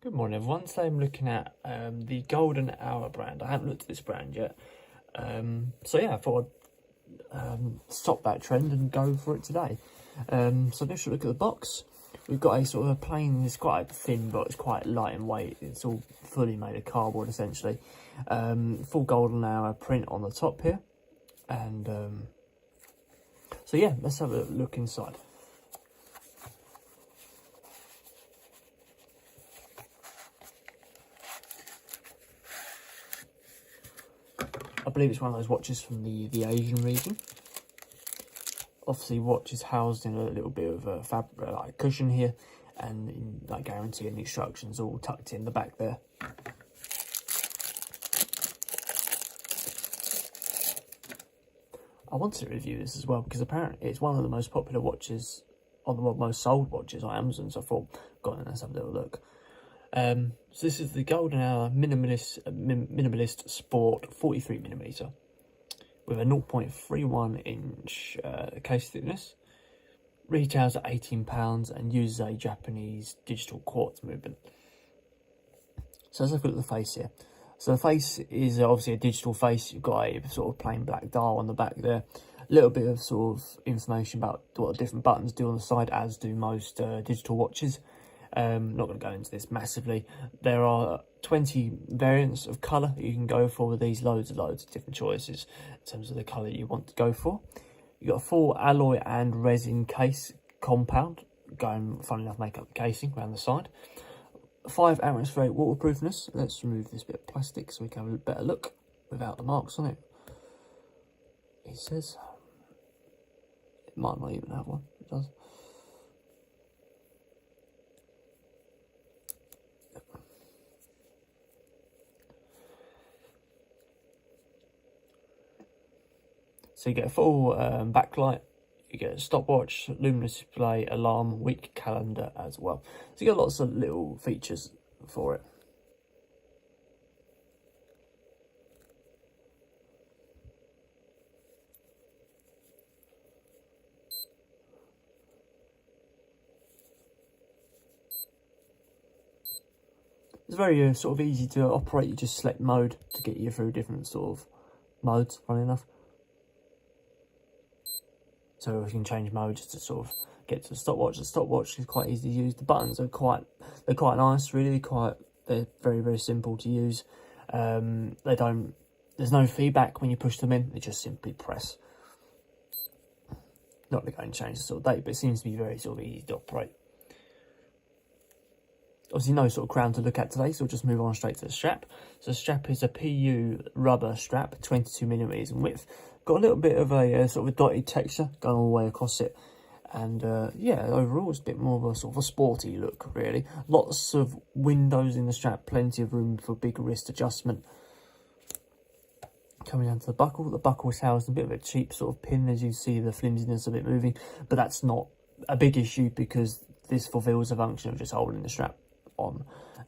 Good morning everyone. Today I'm looking at the Golden Hour brand. I haven't looked at this brand yet. So yeah, I thought I'd stop that trend and go for it today. So let's look at the box. We've got a sort of a plain, it's quite thin but it's quite light in weight. It's all fully made of cardboard essentially. Full Golden Hour print on the top here. And so yeah, let's have a look inside. I believe it's one of those watches from the Asian region. Obviously, watch is housed in a little bit of a fabric, like cushion here, and like guarantee and instructions all tucked in the back there. I wanted to review this as well because apparently it's one of the most popular watches, on the most sold watches on Amazon. So I thought, go on, let's have a little look. So this is the Golden Hour Minimalist Sport 43mm with a 0.31 inch case thickness. Retails at £18 and uses a Japanese digital quartz movement. So let's look at the face here. So the face is obviously a digital face. You've got a sort of plain black dial on the back there. A little bit of sort of information about what the different buttons do on the side, as do most digital watches. Not going to go into this massively. There are 20 variants of colour that you can go for with these, loads of different choices in terms of the colour you want to go for. You've got a full alloy and resin case compound, going, funnily enough, make up the casing around the side. 5 atmospheric waterproofness. Let's remove this bit of plastic so we can have a better look without the marks on it. It says it might not even have one. It does. So you get a full backlight, you get a stopwatch, luminous display, alarm, week calendar as well. So you get lots of little features for it. It's very sort of easy to operate. You just select mode to get you through different sort of modes, funny enough. So we can change modes to sort of get to the stopwatch. The stopwatch is quite easy to use. The buttons are quite nice, really. They're very simple to use. There's no feedback when you push them in. They just simply press. Not going to change the sort of date, but it seems to be very sort of easy to operate. Obviously no sort of crown to look at today, so we'll just move on straight to the strap. So the strap is a PU rubber strap, 22mm in width. Got a little bit of a sort of a dotted texture going all the way across it. And yeah, overall it's a bit more of a sort of a sporty look, really. Lots of windows in the strap, plenty of room for big wrist adjustment. Coming down to the buckle is housed in a bit of a cheap sort of pin, as you see the flimsiness of it moving. But that's not a big issue because this fulfills the function of just holding the strap on,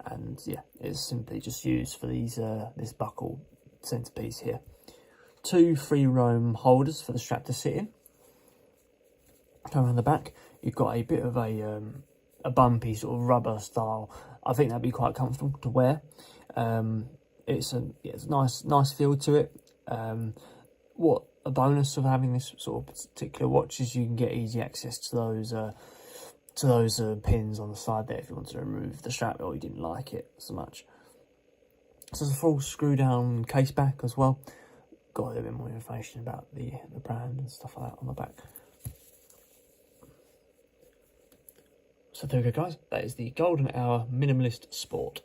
and yeah, it's simply just used for these this buckle centerpiece here. 2 free roam holders for the strap to sit in. Coming around the back, you've got a bit of a bumpy sort of rubber style. I think that'd be quite comfortable to wear. It's a nice feel to it. What a bonus of having this sort of particular watch is you can get easy access to those pins on the side there if you want to remove the strap or you didn't like it so much. So there's a full screw down case back as well. Got a little bit more information about the brand and stuff like that on the back. So there we go, guys. That is the Golden Hour Minimalist Sport.